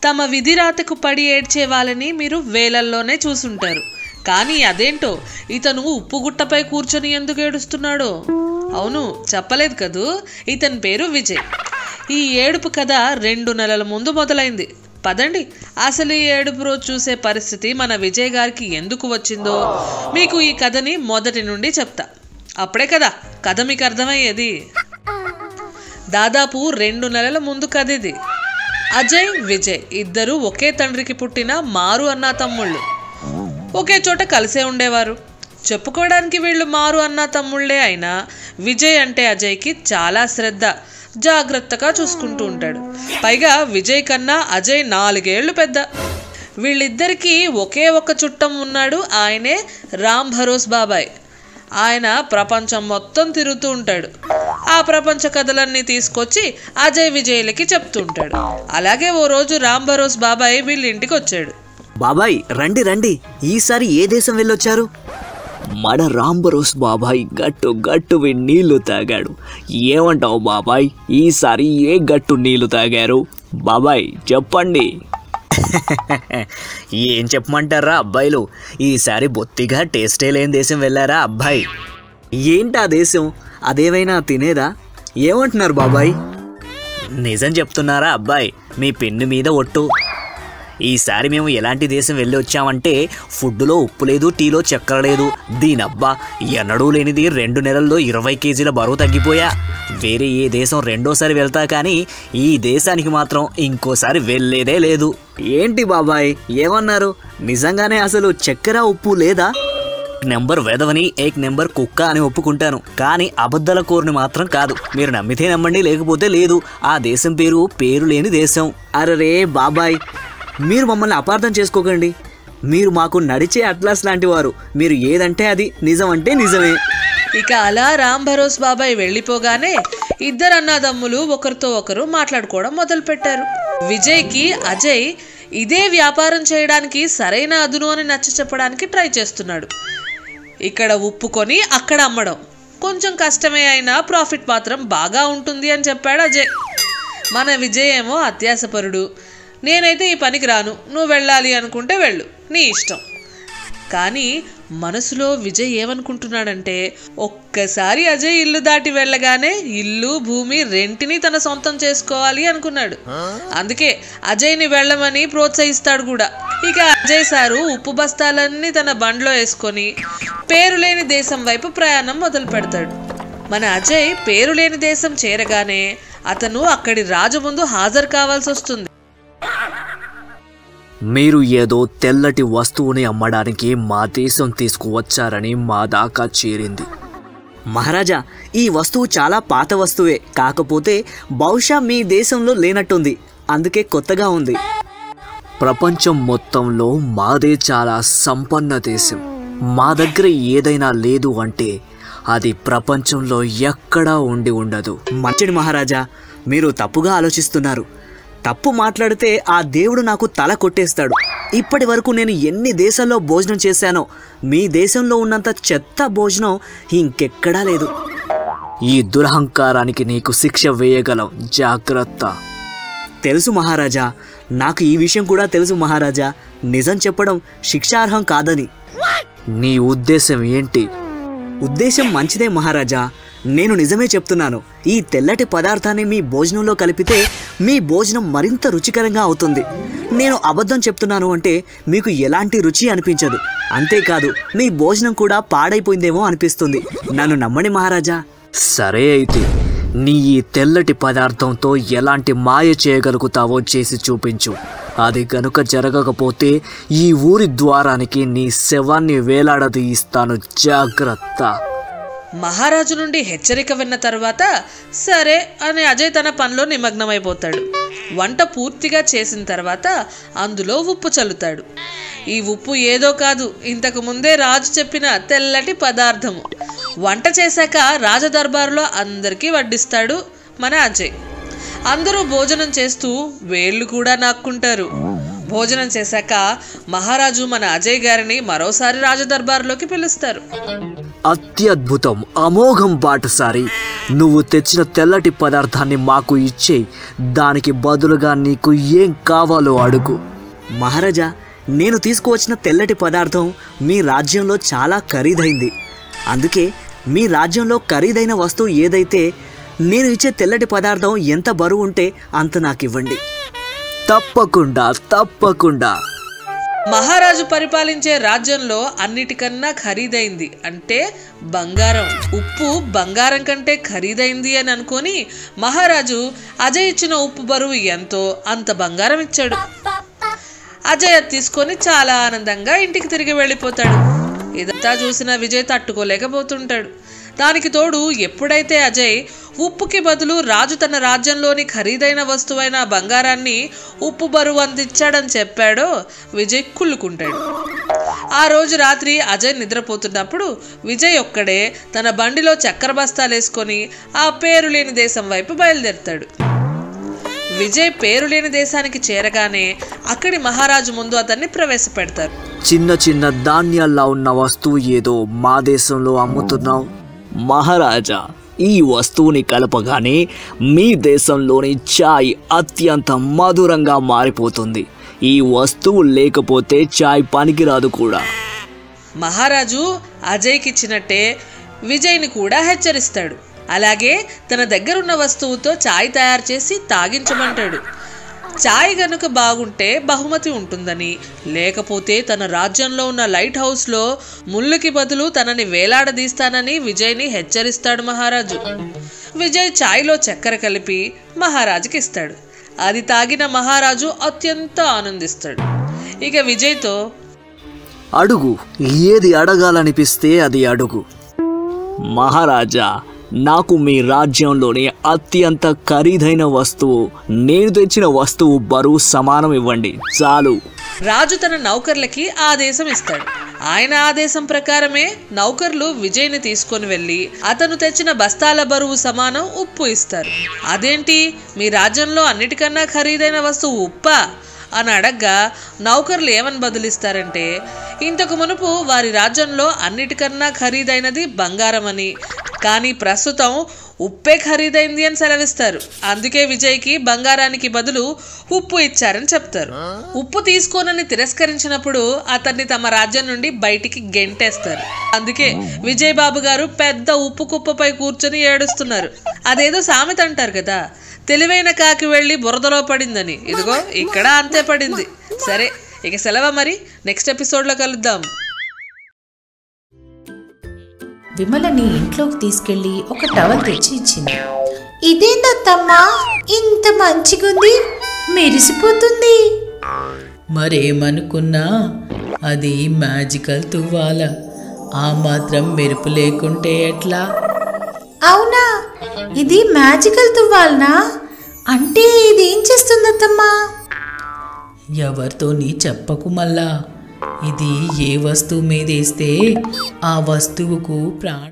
తమ విధిరాతకు పడి ఏడ్చే వాళ్ళని మీరు వేలల్లోనే చూసుంటారు. కానీ అదేంటో ఇతను ఉప్పుగుట్టపై కూర్చొని ఎందుకు ఏడుస్తున్నాడో? అవును, చెప్పలేదు కదూ, ఇతని పేరు విజయ్. ఈ ఏడుపు కథ 2 నెలల ముందు మొదలైంది. పదండి, అసలు ఈ ఏడుపు రోజు చూసే పరిస్థితి మన విజయ్ గారికి ఎందుకు వచ్చిందో మీకు ఈ కథని మొదటి నుండి చెప్తా. అప్పుడే కదా కథ మీకు అర్థమయ్యేది. దాదాపు 2 నెలల ముందు కథ ఇది. అజయ్, విజయ్ ఇద్దరు ఒకే తండ్రికి పుట్టిన మారు అన్నా తమ్ముళ్ళు. ఒకే చోట కలిసే ఉండేవారు. చెప్పుకోవడానికి వీళ్ళు మారు అన్నా తమ్ముళ్లే అయినా విజయ్ అంటే అజయ్కి చాలా శ్రద్ధ, జాగ్రత్తగా చూసుకుంటూ ఉంటాడు. పైగా విజయ్ కన్నా అజయ్ 4 ఏళ్ళు పెద్ద. వీళ్ళిద్దరికీ ఒకే ఒక చుట్టం ఉన్నాడు, ఆయనే రామ్ భరోస్ బాబాయ్. ఆయన ప్రపంచం మొత్తం తిరుగుతూ ఉంటాడు. ఆ ప్రపంచ కథలన్నీ తీసుకొచ్చి అజయ్ విజయ్లకి చెప్తూ ఉంటాడు. అలాగే ఓ రోజు రామ్ భరోస్ బాబాయ్ వీళ్ళ ఇంటికి వచ్చాడు. బాబాయ్ రండి రండి, ఈసారి ఏ దేశం వెళ్ళొచ్చారు? మన రామ్ భరోస్ బాబాయ్ గట్టు గట్టు నీళ్లు తాగాడు. ఏమంటావు బాబాయ్, ఈసారి ఏ గట్టు నీళ్లు తాగారు? బాబాయ్ చెప్పండి. ఏం చెప్పమంటారా అబ్బాయిలు, ఈసారి బొత్తిగా టేస్టే లేని దేశం వెళ్ళారా అబ్బాయి? ఏంటా దేశం? అదేమైనా తినేదా? ఏమంటున్నారు బాబాయ్? నిజం చెప్తున్నారా అబ్బాయి, మీ పెన్ను మీద ఒట్టు. ఈసారి మేము ఎలాంటి దేశం వెళ్ళి వచ్చామంటే ఫుడ్లో ఉప్పు లేదు, టీలో చక్కెర లేదు. దీనబ్బా, ఎన్నడూ లేనిది 2 నెలల్లో 20 కేజీల బరువు తగ్గిపోయా. వేరే ఏ దేశం రెండోసారి వెళ్తా కానీ ఈ దేశానికి మాత్రం ఇంకోసారి వెళ్ళేదే లేదు. ఏంటి బాబాయ్ ఏమన్నారు? నిజంగానే అసలు చక్కెర ఉప్పు లేదా? నెంబర్ వెదవని, 1 నెంబర్ కుక్క అని ఒప్పుకుంటాను, కానీ అబద్ధాల కోరుని మాత్రం కాదు. మీరు నమ్మితే నమ్మండి, లేకపోతే లేదు. ఆ దేశం పేరు లేని దేశం. అరే బాబాయ్, మీరు మమ్మల్ని అపార్థం చేసుకోకండి. మీరు మాకు నడిచే అట్లాస్ లాంటి వారు. మీరు ఏదంటే అది, నిజం అంటే నిజమే. ఇక అలా రామ్ భరోస్ బాబాయ్ వెళ్ళిపోగానే ఇద్దరు అన్నదమ్ములు ఒకరితో ఒకరు మాట్లాడుకోవడం మొదలుపెట్టారు. విజయ్కి అజయ్ ఇదే వ్యాపారం చేయడానికి సరైన అదును అని నచ్చ చెప్పడానికి ట్రై చేస్తున్నాడు. ఇక్కడ ఉప్పు కొని అక్కడ అమ్మడం కొంచెం కష్టమే అయినా ప్రాఫిట్ మాత్రం బాగా ఉంటుంది అని చెప్పాడు అజయ్. మన విజయ్ ఏమో అత్యాసపరుడు. నేనైతే ఈ పనికి రాను, నువ్వు వెళ్ళాలి అనుకుంటే వెళ్ళు, నీ ఇష్టం. కానీ మనసులో విజయ్ ఏమనుకుంటున్నాడంటే, ఒక్కసారి అజయ్ ఇల్లు దాటి వెళ్ళగానే ఇల్లు భూమి రెంటిని తన సొంతం చేసుకోవాలి అనుకున్నాడు. అందుకే అజయ్ని వెళ్ళమని ప్రోత్సహిస్తాడు కూడా. ఇక అజయ్ సారు ఉప్పు బస్తాలన్నీ తన బండ్లో వేసుకొని పేరులేని దేశం వైపు ప్రయాణం మొదలు పెడతాడు. మన అజయ్ పేరులేని దేశం చేరగానే అతను అక్కడి రాజు ముందు హాజరు కావాల్సి వస్తుంది. మీరు ఏదో తెల్లటి వస్తువుని అమ్మడానికి మా దేశం తీసుకువచ్చారని మా దాకా చేరింది. మహారాజా, ఈ వస్తువు చాలా పాత వస్తువే, కాకపోతే బహుశా మీ దేశంలో లేనట్టుంది, అందుకే కొత్తగా ఉంది. ప్రపంచం మొత్తంలో మాదే చాలా సంపన్న దేశం. మా దగ్గర ఏదైనా లేదు అంటే అది ప్రపంచంలో ఎక్కడా ఉండి ఉండదు. మంచిది మహారాజా, మీరు తప్పుగా ఆలోచిస్తున్నారు. తప్పు మాట్లాడితే ఆ దేవుడు నాకు తల కొట్టేస్తాడు. ఇప్పటి వరకు నేను ఎన్ని దేశాల్లో భోజనం చేశానో మీ దేశంలో ఉన్నంత చెత్త భోజనం ఇంకెక్కడా లేదు. ఈ దురహంకారానికి నీకు శిక్ష వేయగలం, జాగ్రత్త. తెలుసు మహారాజా, నాకు ఈ విషయం కూడా తెలుసు మహారాజా. నిజం చెప్పడం శిక్షార్హం కాదని. నీ ఉద్దేశం ఏంటి? ఉద్దేశం మంచిదే మహారాజా, నేను నిజమే చెప్తున్నాను. ఈ తెల్లటి పదార్థాన్ని మీ భోజనంలో కలిపితే మీ భోజనం మరింత రుచికరంగా అవుతుంది. నేను అబద్ధం చెప్తున్నాను అంటే మీకు ఎలాంటి రుచి అనిపించదు. అంతేకాదు మీ భోజనం కూడా పాడైపోయిందేమో అనిపిస్తుంది. నన్ను నమ్మండి మహారాజా. సరే అయితే నీ ఈ తెల్లటి పదార్థంతో ఎలాంటి మాయ చేయగలుగుతావో చేసి చూపించు. అది గనుక జరగకపోతే ఈ ఊరి ద్వారానికి నీ శవాన్ని వేలాడదీయిస్తాను, జాగ్రత్త. మహారాజు నుండి హెచ్చరిక విన్న తర్వాత సరే అని అజయ్ తన పనిలో నిమగ్నమైపోతాడు. వంట పూర్తిగా చేసిన తర్వాత అందులో ఉప్పు చల్లుతాడు. ఈ ఉప్పు ఏదో కాదు, ఇంతకు ముందే రాజు చెప్పిన తెల్లటి పదార్థము. వంట చేశాక రాజదర్బారులో అందరికీ వడ్డిస్తాడు మన అజయ్. అందరూ భోజనం చేస్తూ వేళ్ళు కూడా నాక్కుంటారు. భోజనం చేశాక మహారాజు మన అజయ్ గారిని మరోసారి రాజదర్బారులోకి పిలుస్తారు. అత్యద్భుతం, అమోఘం బాటసారి. నువ్వు తెచ్చిన తెల్లటి పదార్థాన్ని మాకు ఇచ్చేయి. దానికి బదులుగా నీకు ఏం కావాలో అడుగు. మహారాజా, నేను తీసుకువచ్చిన తెల్లటి పదార్థం మీ రాజ్యంలో చాలా ఖరీదైంది. అందుకే మీ రాజ్యంలో ఖరీదైన వస్తువు ఏదైతే నేను ఇచ్చే తెల్లటి పదార్థం ఎంత బరువు ఉంటే అంత నాకు ఇవ్వండి. తప్పకుండా తప్పకుండా. మహారాజు పరిపాలించే రాజ్యంలో అన్నిటికన్నా ఖరీదైంది అంటే బంగారం. ఉప్పు బంగారం కంటే ఖరీదైంది అని అనుకొని మహారాజు అజయ్ ఇచ్చిన ఉప్పు బరువు ఎంతో అంత బంగారం ఇచ్చాడు. అజయ్ అది తీసుకొని చాలా ఆనందంగా ఇంటికి తిరిగి వెళ్ళిపోతాడు. ఇదంతా చూసిన విజయ్ తట్టుకోలేకపోతుంటాడు. దానికి తోడు ఎప్పుడైతే అజయ్ ఉప్పుకి బదులు రాజు తన రాజ్యంలోని ఖరీదైన వస్తువైన బంగారాన్ని ఉప్పు బరువు అందించాడని చెప్పాడో విజయ్ కుళ్ళుకుంటాడు. ఆ రోజు రాత్రి అజయ్ నిద్రపోతున్నప్పుడు విజయ్ ఒక్కడే తన బండిలో చక్కెర బస్తాలు వేసుకొని ఆ పేరు లేని దేశం వైపు బయలుదేరుతాడు. విజయ్ పేరు లేని దేశానికి చేరగానే అక్కడి మహారాజు ముందు అతన్ని ప్రవేశపెడతారు. చిన్న చిన్న ధాన్యాల్లో ఉన్న వస్తువు ఏదో మా దేశంలో అమ్ముతున్నావు. మహారాజా, ఈ వస్తువుని కలపగానే మీ దేశంలోని చాయ్ అత్యంత మధురంగా మారిపోతుంది. ఈ వస్తువు లేకపోతే చాయ్ పనికిరాదు కూడా. మహారాజు అజయ్కి ఇచ్చినట్టే విజయ్ని కూడా హెచ్చరిస్తాడు. అలాగే తన దగ్గరున్న వస్తువుతో చాయ్ తయారు చేసి తాగించమంటాడు. చాయ్ గనుక బాగుంటే బహుమతి ఉంటుందని, లేకపోతే తన రాజ్యంలో ఉన్న లైట్ హౌస్లో ముళ్ళుకి బదులు తనని వేలాడదీస్తానని విజయ్ని హెచ్చరిస్తాడు మహారాజు. విజయ్ చాయ్లో చక్కెర కలిపి మహారాజుకి ఇస్తాడు. అది తాగిన మహారాజు అత్యంత ఆనందిస్తాడు. ఇక విజయ్తో, అడుగు, ఏది అడగాలనిపిస్తే అది అడుగు. మహారాజా, నాకు మీ రాజ్యంలోని అత్యంత ఖరీదైన వస్తువు, నేను తెచ్చిన వస్తువు బరువు సమానం ఇవ్వండి చాలు. రాజు తన నౌకర్లకి ఆదేశం ఇస్తాడు. ఆయన ఆదేశం ప్రకారమే నౌకర్లు విజయ్ని తీసుకొని వెళ్ళి అతను తెచ్చిన బస్తాల బరువు సమానం ఉప్పు ఇస్తారు. అదేంటి, మీ రాజ్యంలో అన్నిటికన్నా ఖరీదైన వస్తువు ఉప్పా అని అడగ్గా నౌకర్లు ఏమని బదులిస్తారంటే, ఇంతకు మునుపు వారి రాజ్యంలో అన్నిటికన్నా ఖరీదైనది బంగారం అని, కానీ ప్రస్తుతం ఉప్పే ఖరీదైంది అని సెలవిస్తారు. అందుకే విజయ్కి బంగారానికి బదులు ఉప్పు ఇచ్చారని చెప్తారు. ఉప్పు తీసుకోనని తిరస్కరించినప్పుడు అతన్ని తమ రాజ్యం నుండి బయటికి గెంటేస్తారు. అందుకే విజయ్ బాబు గారు పెద్ద ఉప్పు కుప్పపై కూర్చొని ఏడుస్తున్నారు. అదేదో సామెత అంటారు కదా, తెలివైన కాకి వెళ్ళి బురదలో పడిందని. ఇదిగో ఇక్కడ అంతే పడింది. సరే, ఇక సెలవు. మరి నెక్స్ట్ ఎపిసోడ్లో కలుద్దాం. విమలని ఇంట్లోకి తీసుకెళ్లి ఒక టవల్ తెచ్చి ఇచ్చింది. ఇదేందత్తమ్మా, ఇంత మంచిగుంది, మెరిసిపోతుంది. మరేమనుకున్నా అది మ్యాజికల్ తువ్వాల. ఆ మాత్రం మెరుపు లేకుంటే ఎట్లా? అవునా, ఇది మ్యాజికల్ తువ్వాలనా? అంటే ఇది ఏం చేస్తుందత్తమ్మా? ఎవరితో నీ చెప్పకు మళ్ళా. ఇది ఏ వస్తువు మీద వేస్తే ఆ వస్తువుకు ప్రాణం